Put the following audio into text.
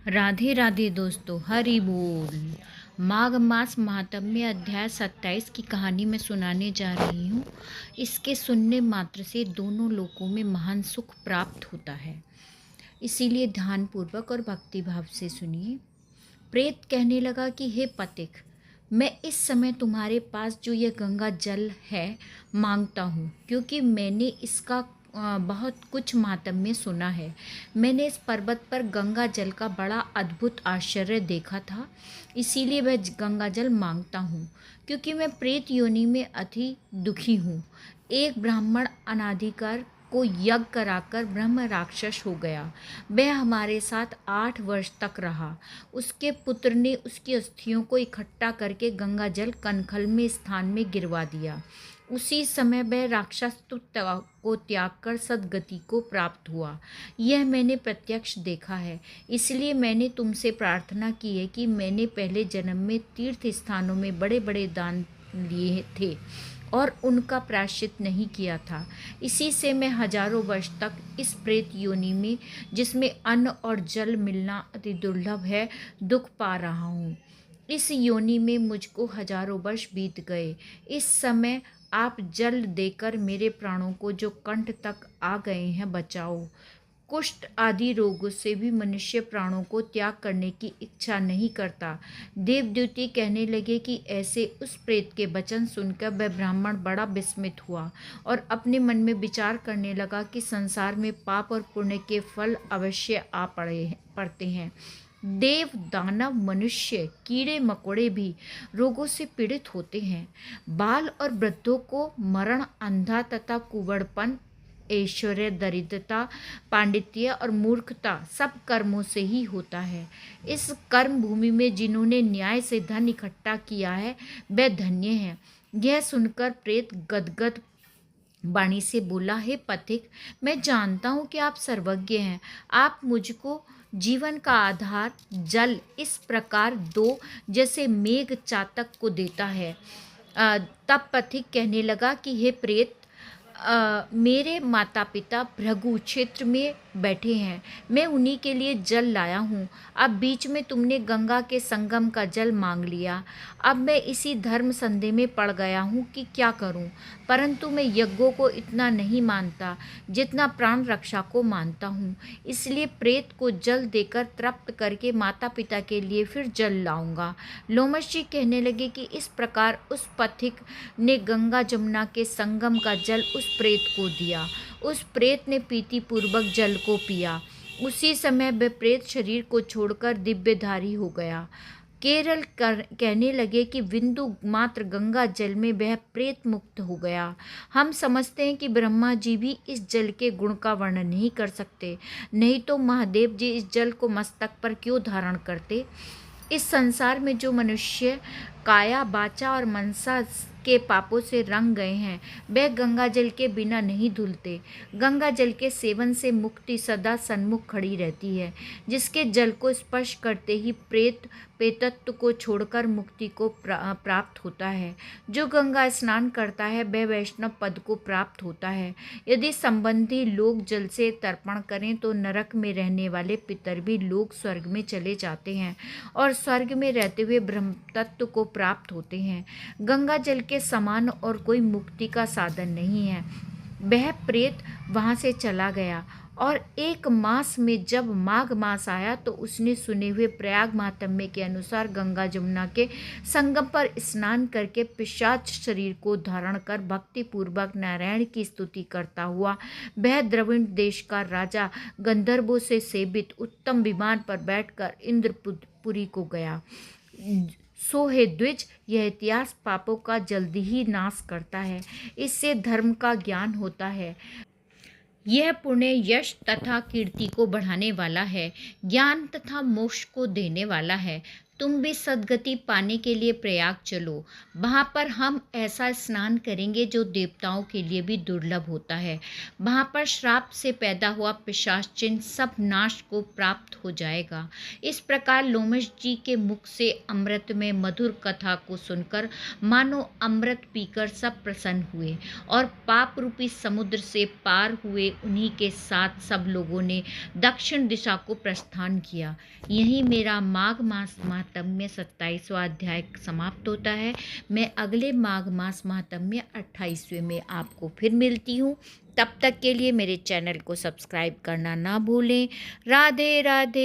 राधे राधे दोस्तों, हरि बोल। माघ मास महात्म्य अध्याय 27 की कहानी मैं सुनाने जा रही हूँ। इसके सुनने मात्र से दोनों लोकों में महान सुख प्राप्त होता है, इसीलिए ध्यानपूर्वक और भक्तिभाव से सुनिए। प्रेत कहने लगा कि हे पथिक, मैं इस समय तुम्हारे पास जो यह गंगा जल है मांगता हूँ, क्योंकि मैंने इसका बहुत कुछ महात्म्य सुना है। मैंने इस पर्वत पर गंगा जल का बड़ा अद्भुत आश्चर्य देखा था, इसीलिए वह गंगा जल मांगता हूँ। क्योंकि मैं प्रेत योनि में अति दुखी हूँ। एक ब्राह्मण अनादिकाल को यज्ञ कराकर ब्रह्म राक्षस हो गया। वह हमारे साथ 8 वर्ष तक रहा। उसके पुत्र ने उसकी अस्थियों को इकट्ठा करके गंगा जल कनखल में स्थान में गिरवा दिया। उसी समय वह राक्षसत्व को त्याग कर सद्गति को प्राप्त हुआ। यह मैंने प्रत्यक्ष देखा है, इसलिए मैंने तुमसे प्रार्थना की है कि मैंने पहले जन्म में तीर्थ स्थानों में बड़े बड़े दान लिए थे और उनका प्रायश्चित नहीं किया था। इसी से मैं हजारों वर्ष तक इस प्रेत योनि में, जिसमें अन्न और जल मिलना अति दुर्लभ है, दुख पा रहा हूँ। इस योनि में मुझको हजारों वर्ष बीत गए। इस समय आप जल देकर मेरे प्राणों को जो कंठ तक आ गए हैं बचाओ। कुष्ठ आदि रोगों से भी मनुष्य प्राणों को त्याग करने की इच्छा नहीं करता। देवदूती कहने लगे कि ऐसे उस प्रेत के वचन सुनकर वह ब्राह्मण बड़ा विस्मित हुआ और अपने मन में विचार करने लगा कि संसार में पाप और पुण्य के फल अवश्य आ पड़ते हैं। देव, दानव, मनुष्य, कीड़े मकोड़े भी रोगों से पीड़ित होते हैं। बाल और वृद्धों को मरण, अंधा तथा कुंवरपन, ऐश्वर्य, दरिद्रता, पांडित्य और मूर्खता सब कर्मों से ही होता है। इस कर्म भूमि में जिन्होंने न्याय से धन इकट्ठा किया है वे धन्य हैं। यह सुनकर प्रेत गदगद वाणी से बोला, हे पथिक, मैं जानता हूँ कि आप सर्वज्ञ हैं। आप मुझको जीवन का आधार जल इस प्रकार दो जैसे मेघ चातक को देता है। तब पथिक कहने लगा कि हे प्रेत, मेरे माता पिता भृगु क्षेत्र में बैठे हैं, मैं उन्हीं के लिए जल लाया हूँ। अब बीच में तुमने गंगा के संगम का जल मांग लिया। अब मैं इसी धर्म संदेह में पड़ गया हूँ कि क्या करूँ, परंतु मैं यज्ञों को इतना नहीं मानता जितना प्राण रक्षा को मानता हूँ। इसलिए प्रेत को जल देकर तृप्त करके माता पिता के लिए फिर जल लाऊंगा। लोमश जी कहने लगे कि इस प्रकार उस पथिक ने गंगा जमुना के संगम का जल उस प्रेत को दिया। उस प्रेत ने प्रीति पूर्वक जल को पिया। उसी समय वह प्रेत शरीर को छोड़कर दिव्यधारी हो गया। केरल कहने लगे कि बिंदु मात्र गंगा जल में वह प्रेत मुक्त हो गया। हम समझते हैं कि ब्रह्मा जी भी इस जल के गुण का वर्णन नहीं कर सकते, नहीं तो महादेव जी इस जल को मस्तक पर क्यों धारण करते। इस संसार में जो मनुष्य काया, बाचा और मनसा के पापों से रंग गए हैं वे गंगा जल के बिना नहीं धुलते। गंगा जल के सेवन से मुक्ति सदा सन्मुख खड़ी रहती है। जिसके जल को स्पर्श करते ही प्रेतत्व को छोड़कर मुक्ति को प्राप्त होता है। जो गंगा स्नान करता है वह वैष्णव पद को प्राप्त होता है। यदि संबंधी लोग जल से तर्पण करें तो नरक में रहने वाले पितर भी लोग स्वर्ग में चले जाते हैं और स्वर्ग में रहते हुए ब्रह्म तत्व को प्राप्त होते हैं। गंगा जल के समान और कोई मुक्ति का साधन नहीं है। वह प्रेत वहां से चला गया और 1 मास में जब माघ मास आया तो उसने सुने हुए प्रयाग महात्म्य के अनुसार गंगा जमुना के संगम पर स्नान करके पिशाच शरीर को धारण कर भक्ति पूर्वक नारायण की स्तुति करता हुआ वह द्रविड़ देश का राजा गंधर्वों से सेवित उत्तम विमान पर बैठकर इंद्रपुरी को गया। सो हे द्विज, यह इतिहास पापों का जल्दी ही नाश करता है। इससे धर्म का ज्ञान होता है। यह पुण्य यश तथा कीर्ति को बढ़ाने वाला है, ज्ञान तथा मोक्ष को देने वाला है। तुम भी सद्गति पाने के लिए प्रयाग चलो। वहाँ पर हम ऐसा स्नान करेंगे जो देवताओं के लिए भी दुर्लभ होता है। वहाँ पर श्राप से पैदा हुआ पिशाच चिन्ह सब नाश को प्राप्त हो जाएगा। इस प्रकार लोमश जी के मुख से अमृत में मधुर कथा को सुनकर मानो अमृत पीकर सब प्रसन्न हुए और पाप रूपी समुद्र से पार हुए। उन्हीं के साथ सब लोगों ने दक्षिण दिशा को प्रस्थान किया। यही मेरा माघ मास महात्म्य 27वां अध्याय समाप्त होता है। मैं अगले माघ मास महात्म्य 28वें में आपको फिर मिलती हूँ। तब तक के लिए मेरे चैनल को सब्सक्राइब करना ना भूलें। राधे राधे।